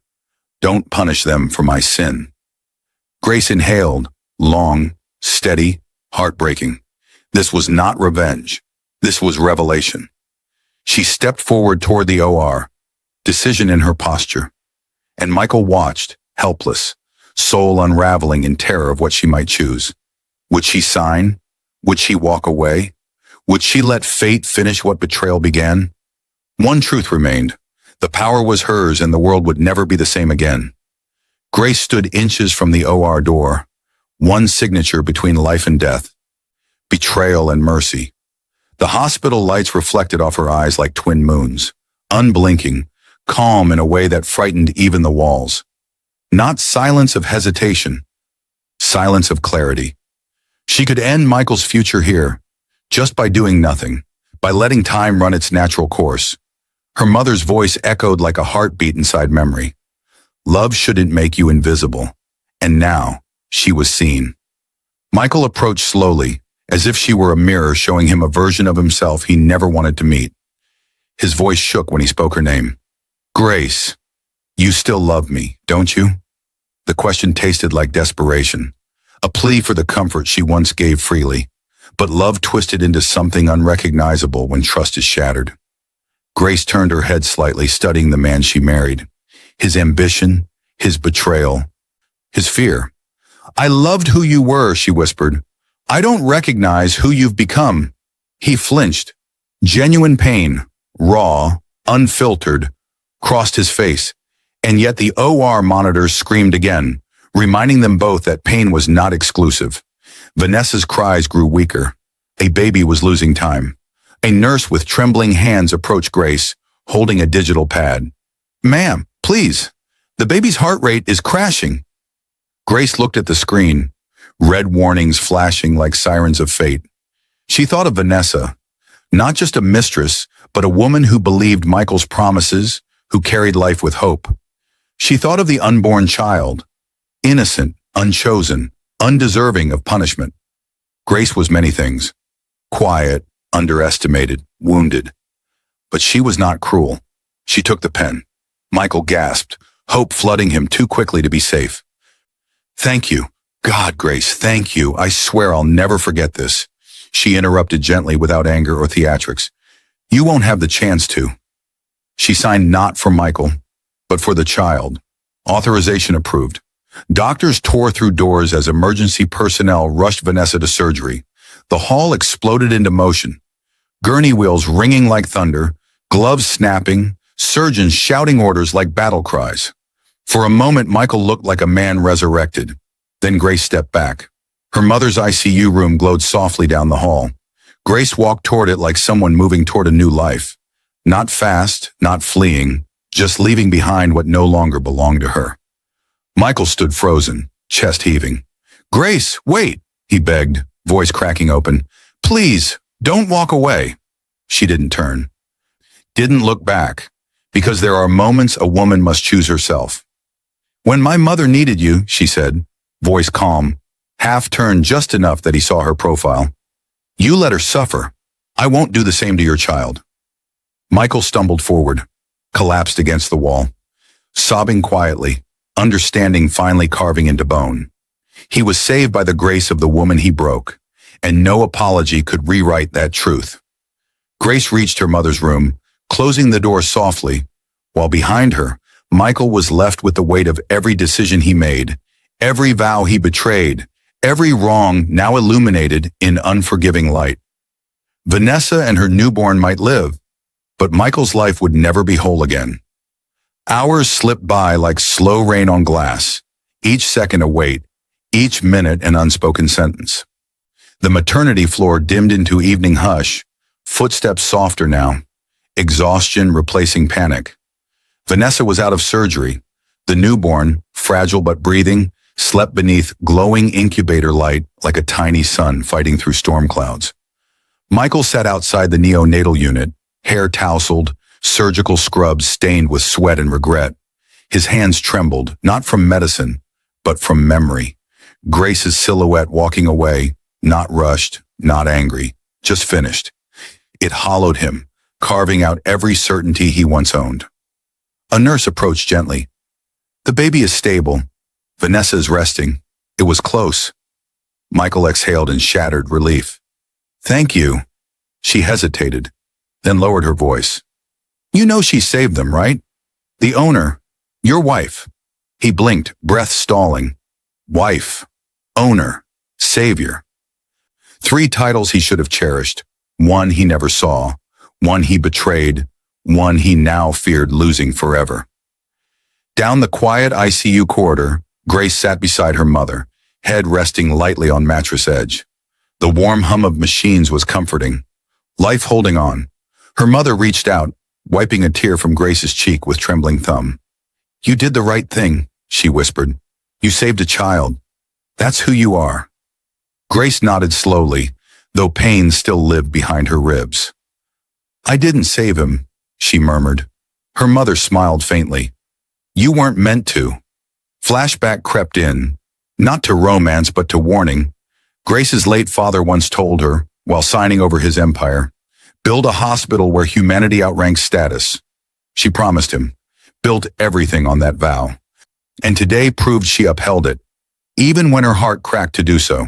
Don't punish them for my sin. Grace inhaled, long, steady, heartbreaking. This was not revenge. This was revelation. She stepped forward toward the OR, decision in her posture. And Michael watched, helpless, soul unraveling in terror of what she might choose. Would she sign? Would she walk away? Would she let fate finish what betrayal began? One truth remained. The power was hers and the world would never be the same again. Grace stood inches from the OR door, one signature between life and death, betrayal and mercy. The hospital lights reflected off her eyes like twin moons, unblinking, calm in a way that frightened even the walls. Not silence of hesitation, silence of clarity. She could end Michael's future here, just by doing nothing, by letting time run its natural course. Her mother's voice echoed like a heartbeat inside memory. Love shouldn't make you invisible. And now, she was seen. Michael approached slowly, as if she were a mirror showing him a version of himself he never wanted to meet. His voice shook when he spoke her name. Grace, you still love me, don't you? The question tasted like desperation, a plea for the comfort she once gave freely, but love twisted into something unrecognizable when trust is shattered. Grace turned her head slightly, studying the man she married. His ambition, his betrayal, his fear. I loved who you were, she whispered. I don't recognize who you've become. He flinched. Genuine pain, raw, unfiltered, crossed his face, and yet the OR monitors screamed again, reminding them both that pain was not exclusive. Vanessa's cries grew weaker. A baby was losing time. A nurse with trembling hands approached Grace, holding a digital pad. Ma'am, please. The baby's heart rate is crashing. Grace looked at the screen, red warnings flashing like sirens of fate. She thought of Vanessa, not just a mistress, but a woman who believed Michael's promises, who carried life with hope. She thought of the unborn child, innocent, unchosen, undeserving of punishment. Grace was many things. Quiet, underestimated, wounded. But she was not cruel. She took the pen. Michael gasped, hope flooding him too quickly to be safe. Thank you. God, Grace, thank you. I swear I'll never forget this. She interrupted gently without anger or theatrics. You won't have the chance to. She signed not for Michael, but for the child. Authorization approved. Doctors tore through doors as emergency personnel rushed Vanessa to surgery. The hall exploded into motion. Gurney wheels ringing like thunder, gloves snapping, surgeons shouting orders like battle cries. For a moment, Michael looked like a man resurrected. Then Grace stepped back. Her mother's ICU room glowed softly down the hall. Grace walked toward it like someone moving toward a new life. Not fast, not fleeing, just leaving behind what no longer belonged to her. Michael stood frozen, chest heaving. Grace, wait, he begged, voice cracking open. Please, don't walk away. She didn't turn. Didn't look back, because there are moments a woman must choose herself. When my mother needed you, she said, voice calm, half turned just enough that he saw her profile. You let her suffer. I won't do the same to your child. Michael stumbled forward, collapsed against the wall, sobbing quietly, understanding finally carving into bone. He was saved by the grace of the woman he broke, and no apology could rewrite that truth. Grace reached her mother's room, closing the door softly, while behind her, Michael was left with the weight of every decision he made, every vow he betrayed, every wrong now illuminated in unforgiving light. Vanessa and her newborn might live, but Michael's life would never be whole again. Hours slipped by like slow rain on glass, each second a wait, each minute an unspoken sentence. The maternity floor dimmed into evening hush, footsteps softer now, exhaustion replacing panic. Vanessa was out of surgery. The newborn, fragile but breathing, slept beneath glowing incubator light like a tiny sun fighting through storm clouds. Michael sat outside the neonatal unit, hair tousled, surgical scrubs stained with sweat and regret. His hands trembled, not from medicine, but from memory. Grace's silhouette walking away, not rushed, not angry, just finished. It hollowed him, carving out every certainty he once owned. A nurse approached gently. The baby is stable. Vanessa is resting. It was close. Michael exhaled in shattered relief. Thank you. She hesitated, then lowered her voice. You know she saved them, right? The owner, your wife. He blinked, breath stalling. Wife, owner, savior. 3 titles he should have cherished. One he never saw, one he betrayed, one he now feared losing forever. Down the quiet ICU corridor, Grace sat beside her mother, head resting lightly on mattress edge. The warm hum of machines was comforting. Life holding on. Her mother reached out, wiping a tear from Grace's cheek with trembling thumb. "You did the right thing," she whispered. "You saved a child. That's who you are." Grace nodded slowly, though pain still lived behind her ribs. "I didn't save him," she murmured. Her mother smiled faintly. "You weren't meant to." Flashback crept in, not to romance but to warning. Grace's late father once told her, while signing over his empire, "Build a hospital where humanity outranks status." She promised him, built everything on that vow, and today proved she upheld it, even when her heart cracked to do so.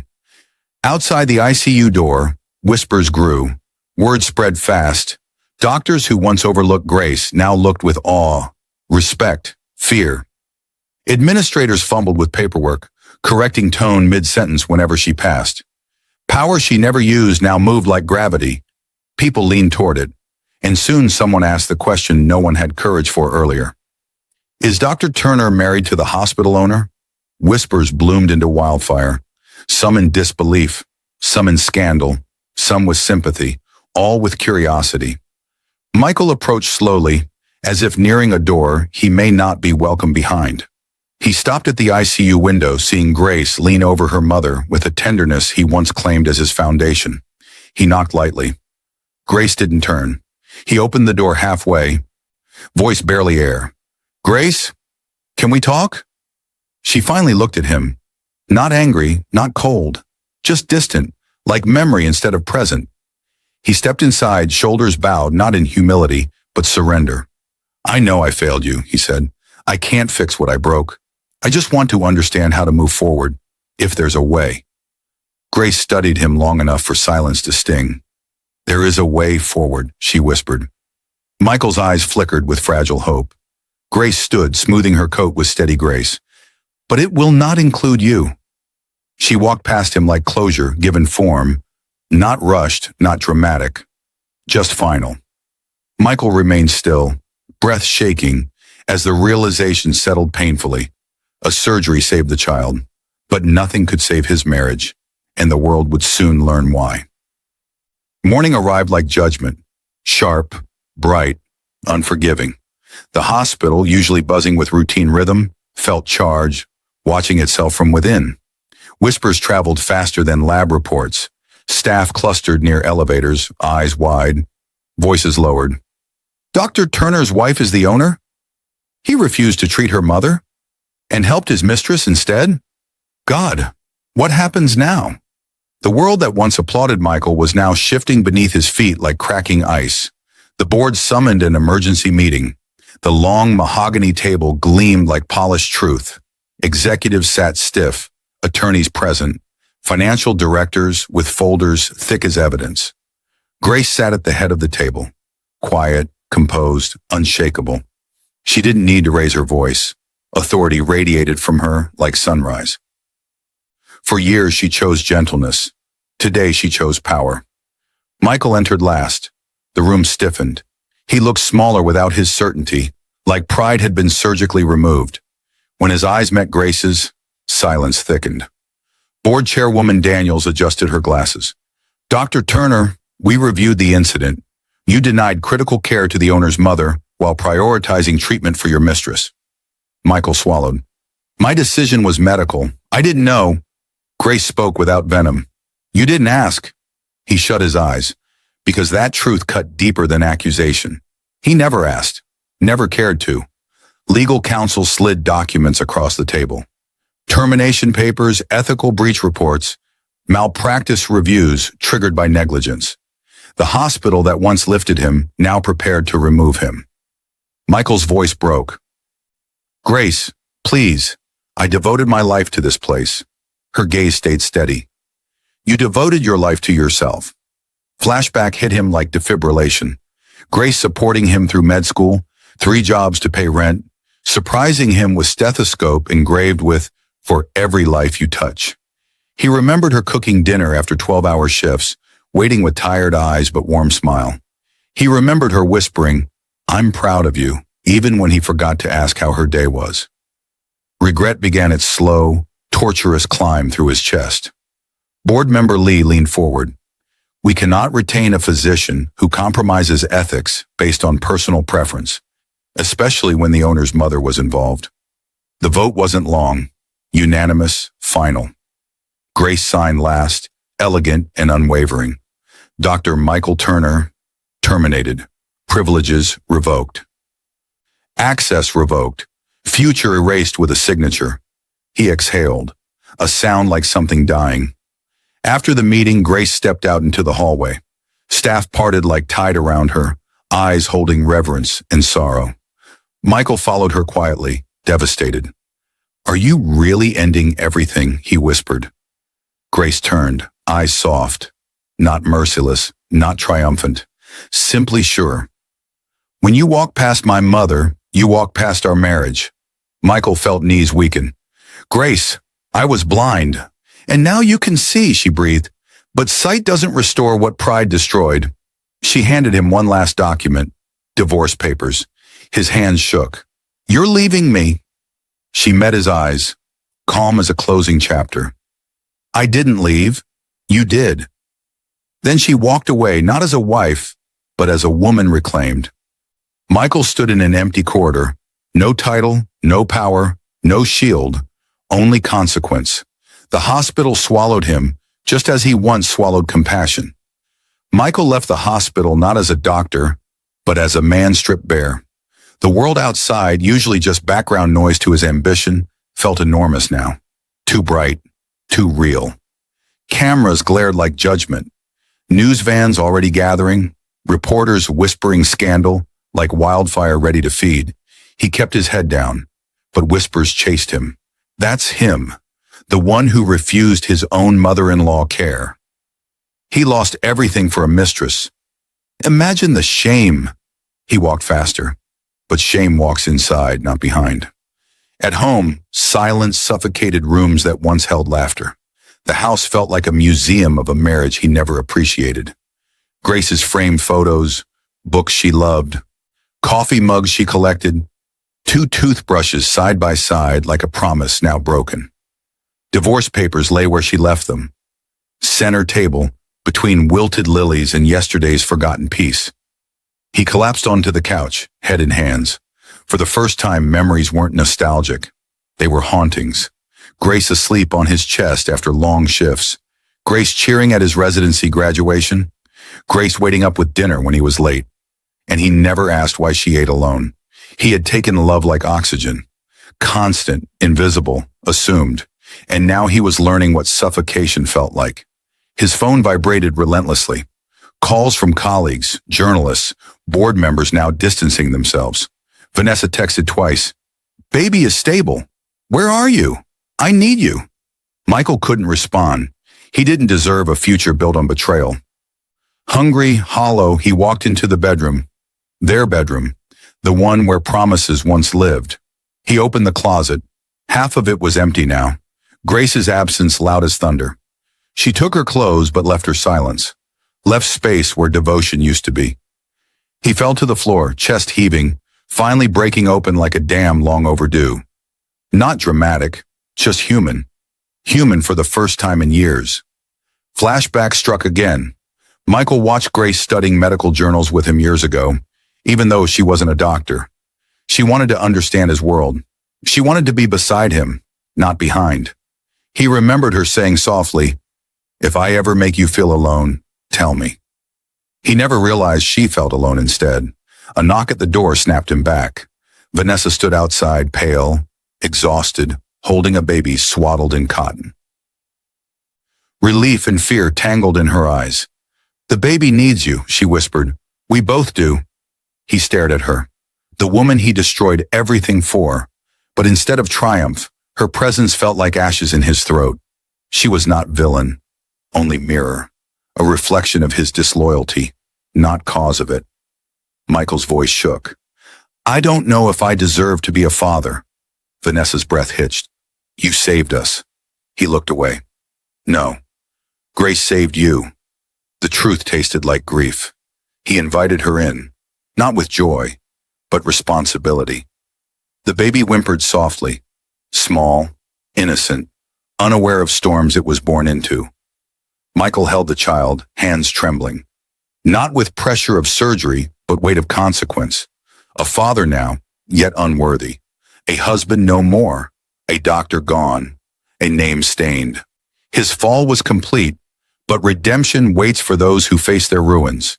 Outside the ICU door, whispers grew, word spread fast. Doctors who once overlooked Grace now looked with awe, respect, fear. Administrators fumbled with paperwork, correcting tone mid-sentence whenever she passed. Power she never used now moved like gravity. People leaned toward it, and soon someone asked the question no one had courage for earlier. "Is Dr. Turner married to the hospital owner?" Whispers bloomed into wildfire, some in disbelief, some in scandal, some with sympathy, all with curiosity. Michael approached slowly, as if nearing a door he may not be welcome behind. He stopped at the ICU window, seeing Grace lean over her mother with a tenderness he once claimed as his foundation. He knocked lightly. Grace didn't turn. He opened the door halfway, voice barely air. "Grace, can we talk?" She finally looked at him. Not angry, not cold, just distant, like memory instead of present. He stepped inside, shoulders bowed, not in humility, but surrender. "I know I failed you," he said. "I can't fix what I broke. I just want to understand how to move forward, if there's a way." Grace studied him long enough for silence to sting. "There is a way forward," she whispered. Michael's eyes flickered with fragile hope. Grace stood, smoothing her coat with steady grace. "But it will not include you." She walked past him like closure given form, not rushed, not dramatic, just final. Michael remained still, breath shaking, as the realization settled painfully. A surgery saved the child, but nothing could save his marriage, and the world would soon learn why. Morning arrived like judgment, sharp, bright, unforgiving. The hospital, usually buzzing with routine rhythm, felt charged, watching itself from within. Whispers traveled faster than lab reports. Staff clustered near elevators, eyes wide, voices lowered. "Dr. Turner's wife is the owner? He refused to treat her mother? And helped his mistress instead? God, what happens now?" The world that once applauded Michael was now shifting beneath his feet like cracking ice. The board summoned an emergency meeting. The long mahogany table gleamed like polished truth. Executives sat stiff, attorneys present, financial directors with folders thick as evidence. Grace sat at the head of the table, quiet, composed, unshakable. She didn't need to raise her voice. Authority radiated from her like sunrise. For years she chose gentleness. Today she chose power. Michael entered last. The room stiffened. He looked smaller without his certainty, like pride had been surgically removed. When his eyes met Grace's, silence thickened. Board Chairwoman Daniels adjusted her glasses. "Dr. Turner, we reviewed the incident. You denied critical care to the owner's mother while prioritizing treatment for your mistress." Michael swallowed. "My decision was medical. I didn't know." Grace spoke without venom. "You didn't ask." He shut his eyes, because that truth cut deeper than accusation. He never asked, never cared to. Legal counsel slid documents across the table. Termination papers, ethical breach reports, malpractice reviews triggered by negligence. The hospital that once lifted him now prepared to remove him. Michael's voice broke. "Grace, please, I devoted my life to this place." Her gaze stayed steady. "You devoted your life to yourself." Flashback hit him like defibrillation. Grace supporting him through med school, 3 jobs to pay rent, surprising him with stethoscope engraved with, "For every life you touch." He remembered her cooking dinner after 12-hour shifts, waiting with tired eyes but warm smile. He remembered her whispering, I'm proud of you, even when he forgot to ask how her day was. Regret began its slow, torturous climb through his chest. Board member Lee leaned forward. We cannot retain a physician who compromises ethics based on personal preference, especially when the owner's mother was involved. The vote wasn't long, unanimous, final. Grace signed last, elegant and unwavering. Dr. Michael Turner, terminated. Privileges revoked. Access revoked. Future erased with a signature. He exhaled, a sound like something dying. After the meeting, Grace stepped out into the hallway. Staff parted like tide around her, eyes holding reverence and sorrow. Michael followed her quietly, devastated. Are you really ending everything? He whispered. Grace turned, eyes soft, not merciless, not triumphant, simply sure. When you walk past my mother, you walk past our marriage. Michael felt knees weaken. Grace, I was blind. And now you can see, she breathed. But sight doesn't restore what pride destroyed. She handed him one last document, divorce papers. His hands shook. You're leaving me. She met his eyes, calm as a closing chapter. I didn't leave. You did. Then she walked away, not as a wife, but as a woman reclaimed. Michael stood in an empty corridor. No title, no power, no shield, only consequence. The hospital swallowed him, just as he once swallowed compassion. Michael left the hospital not as a doctor, but as a man stripped bare. The world outside, usually just background noise to his ambition, felt enormous now. Too bright, too real. Cameras glared like judgment. News vans already gathering, reporters whispering scandal, like wildfire ready to feed. He kept his head down, but whispers chased him. That's him, the one who refused his own mother-in-law care. He lost everything for a mistress. Imagine the shame. He walked faster, but shame walks inside, not behind. At home, silence suffocated rooms that once held laughter. The house felt like a museum of a marriage he never appreciated. Grace's framed photos, books she loved, coffee mugs she collected, 2 toothbrushes side by side like a promise now broken. Divorce papers lay where she left them. Center table, between wilted lilies and yesterday's forgotten peace. He collapsed onto the couch, head in hands. For the first time, memories weren't nostalgic. They were hauntings. Grace asleep on his chest after long shifts. Grace cheering at his residency graduation. Grace waiting up with dinner when he was late. And he never asked why she ate alone. He had taken love like oxygen. Constant, invisible, assumed. And now he was learning what suffocation felt like. His phone vibrated relentlessly. Calls from colleagues, journalists, board members now distancing themselves. Vanessa texted twice. Baby is stable. Where are you? I need you. Michael couldn't respond. He didn't deserve a future built on betrayal. Hungry, hollow, he walked into the bedroom. Their bedroom. The one where promises once lived. He opened the closet. Half of it was empty now. Grace's absence loud as thunder. She took her clothes but left her silence. Left space where devotion used to be. He fell to the floor, chest heaving, finally breaking open like a dam long overdue. Not dramatic, just human. Human for the first time in years. Flashback struck again. Michael watched Grace studying medical journals with him years ago, even though she wasn't a doctor. She wanted to understand his world. She wanted to be beside him, not behind. He remembered her saying softly, "If I ever make you feel alone, tell me." He never realized she felt alone instead. A knock at the door snapped him back. Vanessa stood outside, pale, exhausted, holding a baby swaddled in cotton. Relief and fear tangled in her eyes. "The baby needs you," she whispered. "We both do." He stared at her. The woman he destroyed everything for. But instead of triumph, her presence felt like ashes in his throat. She was not villain, only mirror. A reflection of his disloyalty, not cause of it. Michael's voice shook. "I don't know if I deserve to be a father." Vanessa's breath hitched. "You saved us." He looked away. "No. Grace saved you." The truth tasted like grief. He invited her in, not with joy, but responsibility. The baby whimpered softly, small, innocent, unaware of storms it was born into. Michael held the child, hands trembling. Not with pressure of surgery, but weight of consequence. A father now, yet unworthy. A husband no more. A doctor gone. A name stained. His fall was complete, but redemption waits for those who face their ruins.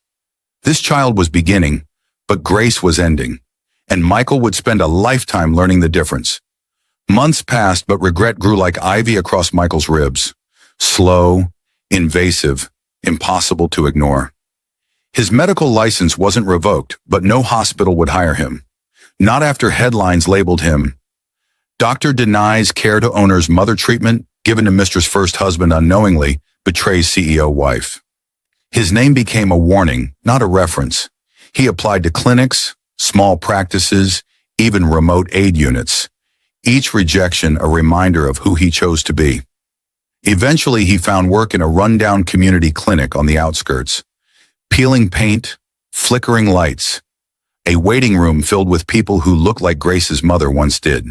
This child was beginning, but grace was ending, and Michael would spend a lifetime learning the difference. Months passed, but regret grew like ivy across Michael's ribs. Slow, invasive, impossible to ignore. His medical license wasn't revoked, but no hospital would hire him. Not after headlines labeled him, "Doctor denies care to owner's mother treatment given to mistress first husband unknowingly, betrays CEO wife." His name became a warning, not a reference. He applied to clinics, small practices, even remote aid units. Each rejection a reminder of who he chose to be. Eventually, he found work in a rundown community clinic on the outskirts. Peeling paint, flickering lights. A waiting room filled with people who looked like Grace's mother once did.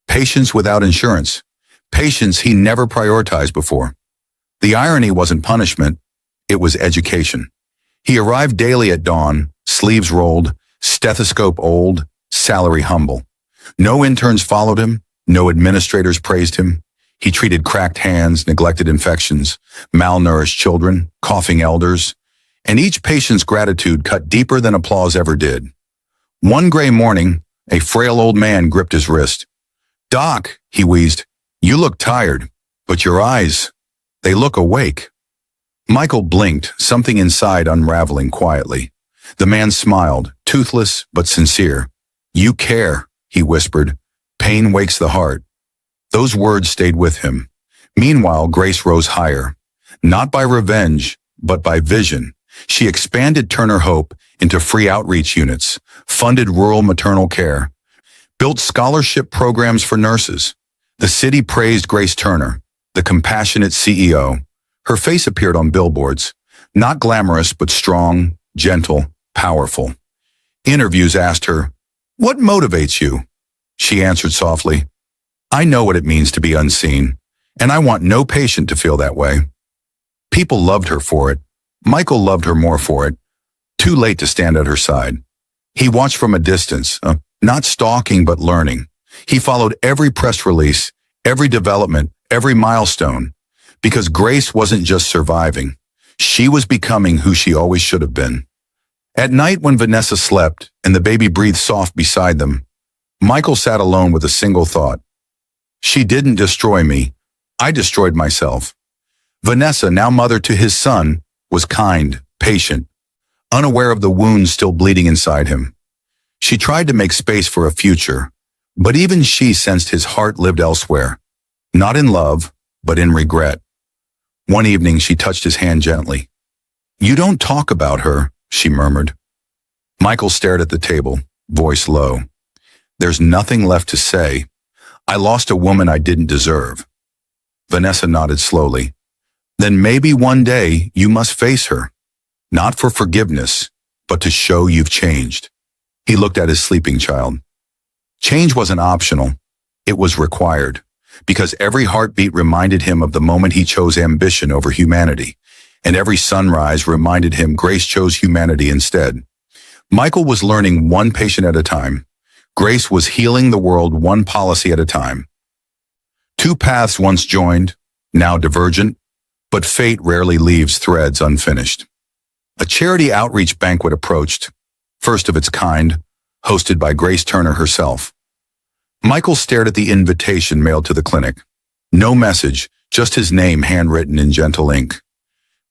Patients without insurance. Patients he never prioritized before. The irony wasn't punishment, it was education. He arrived daily at dawn, sleeves rolled, stethoscope old, salary humble. No interns followed him, no administrators praised him. He treated cracked hands, neglected infections, malnourished children, coughing elders, and each patient's gratitude cut deeper than applause ever did. One gray morning, a frail old man gripped his wrist. "Doc," he wheezed, "you look tired, but your eyes, they look awake." Michael blinked, something inside unraveling quietly. The man smiled, toothless but sincere. "You care," he whispered. "Pain wakes the heart." Those words stayed with him. Meanwhile, Grace rose higher. Not by revenge, but by vision. She expanded Turner Hope into free outreach units, funded rural maternal care, built scholarship programs for nurses. The city praised Grace Turner, the compassionate CEO. Her face appeared on billboards, not glamorous but strong, gentle, powerful. Interviews asked her, "What motivates you?" She answered softly, "I know what it means to be unseen, and I want no patient to feel that way." People loved her for it. Michael loved her more for it. Too late to stand at her side. He watched from a distance, not stalking but learning. He followed every press release, every development, every milestone, because Grace wasn't just surviving. She was becoming who she always should have been. At night when Vanessa slept and the baby breathed soft beside them, Michael sat alone with a single thought. She didn't destroy me. I destroyed myself. Vanessa, now mother to his son, was kind, patient, unaware of the wounds still bleeding inside him. She tried to make space for a future, but even she sensed his heart lived elsewhere, not in love, but in regret. One evening, she touched his hand gently. "You don't talk about her," she murmured. Michael stared at the table, voice low. "There's nothing left to say. I lost a woman I didn't deserve." Vanessa nodded slowly. "Then maybe one day you must face her, not for forgiveness, but to show you've changed." He looked at his sleeping child. Change wasn't optional. It was required, because every heartbeat reminded him of the moment he chose ambition over humanity, and every sunrise reminded him Grace chose humanity instead. Michael was learning one patient at a time. Grace was healing the world one policy at a time. Two paths once joined, now divergent, but fate rarely leaves threads unfinished. A charity outreach banquet approached, first of its kind, hosted by Grace Turner herself. Michael stared at the invitation mailed to the clinic. No message, just his name handwritten in gentle ink.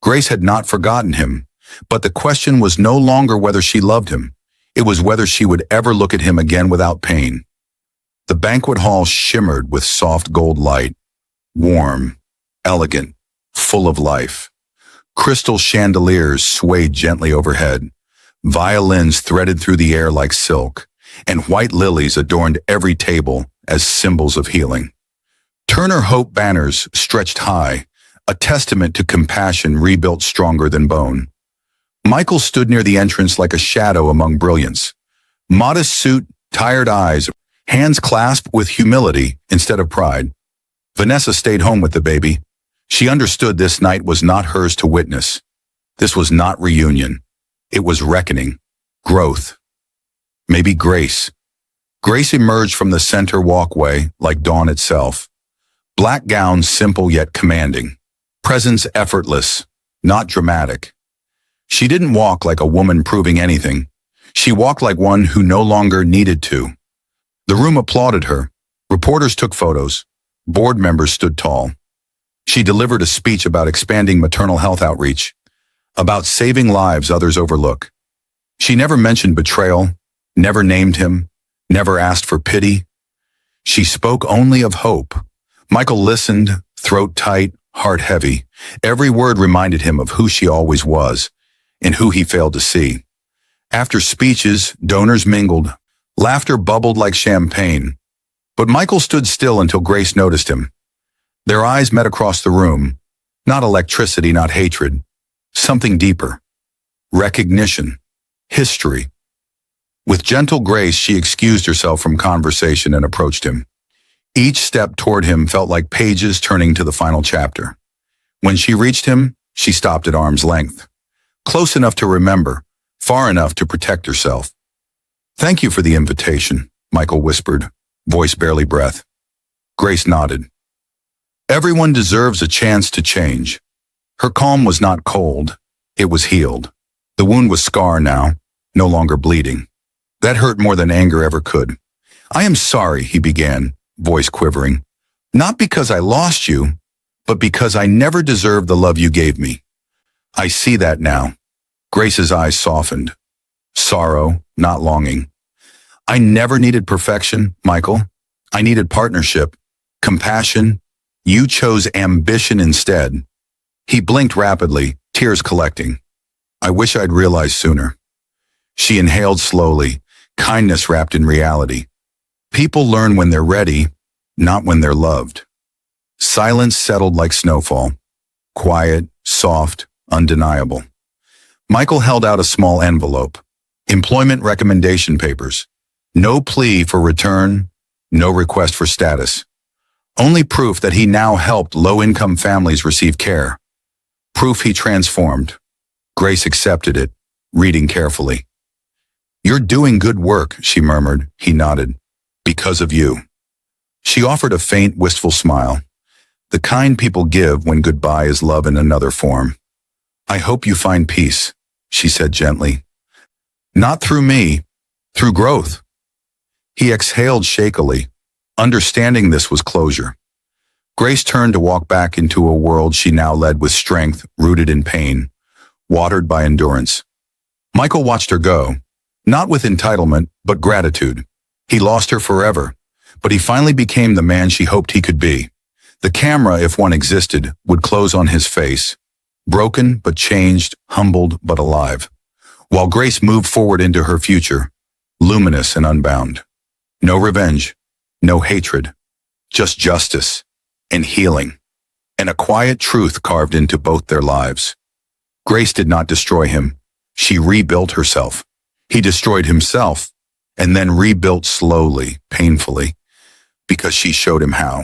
Grace had not forgotten him, but the question was no longer whether she loved him. It was whether she would ever look at him again without pain. The banquet hall shimmered with soft gold light, warm, elegant, full of life. Crystal chandeliers swayed gently overhead. Violins threaded through the air like silk, and white lilies adorned every table as symbols of healing. Turner Hope banners stretched high, a testament to compassion rebuilt stronger than bone. Michael stood near the entrance like a shadow among brilliance. Modest suit, tired eyes, hands clasped with humility instead of pride. Vanessa stayed home with the baby. She understood this night was not hers to witness. This was not reunion. It was reckoning, growth, maybe grace. Grace emerged from the center walkway like dawn itself. Black gown simple yet commanding. Presence effortless, not dramatic. She didn't walk like a woman proving anything. She walked like one who no longer needed to. The room applauded her. Reporters took photos. Board members stood tall. She delivered a speech about expanding maternal health outreach, about saving lives others overlook. She never mentioned betrayal, never named him, never asked for pity. She spoke only of hope. Michael listened, throat tight, heart heavy. Every word reminded him of who she always was and who he failed to see. After speeches, donors mingled. Laughter bubbled like champagne. But Michael stood still until Grace noticed him. Their eyes met across the room. Not electricity, not hatred. Something deeper. Recognition. History. With gentle grace, she excused herself from conversation and approached him. Each step toward him felt like pages turning to the final chapter. When she reached him, she stopped at arm's length. Close enough to remember, far enough to protect herself. "Thank you for the invitation," Michael whispered, voice barely breath. Grace nodded. Everyone deserves a chance to change. Her calm was not cold. It was healed. The wound was scar now, no longer bleeding. That hurt more than anger ever could. "I am sorry," he began, voice quivering. "Not because I lost you, but because I never deserved the love you gave me." "I see that now." Grace's eyes softened. Sorrow, not longing. "I never needed perfection, Michael. I needed partnership, compassion. You chose ambition instead." He blinked rapidly, tears collecting. "I wish I'd realized sooner." She inhaled slowly, kindness wrapped in reality. People learn when they're ready, not when they're loved. Silence settled like snowfall. Quiet, soft, undeniable. Michael held out a small envelope. Employment recommendation papers. No plea for return, no request for status. Only proof that he now helped low-income families receive care. Proof he transformed. Grace accepted it, reading carefully. "You're doing good work," she murmured. He nodded. "Because of you." She offered a faint, wistful smile. The kind people give when goodbye is love in another form. "I hope you find peace," she said gently. "Not through me, through growth." He exhaled shakily. Understanding this was closure. Grace turned to walk back into a world she now led with strength, rooted in pain, watered by endurance. Michael watched her go, not with entitlement, but gratitude. He lost her forever, but he finally became the man she hoped he could be. The camera, if one existed, would close on his face, broken but changed, humbled but alive, while Grace moved forward into her future, luminous and unbound. No revenge, no hatred, just justice and healing, and a quiet truth carved into both their lives. Grace did not destroy him. She rebuilt herself. He destroyed himself and then rebuilt slowly, painfully, because she showed him how.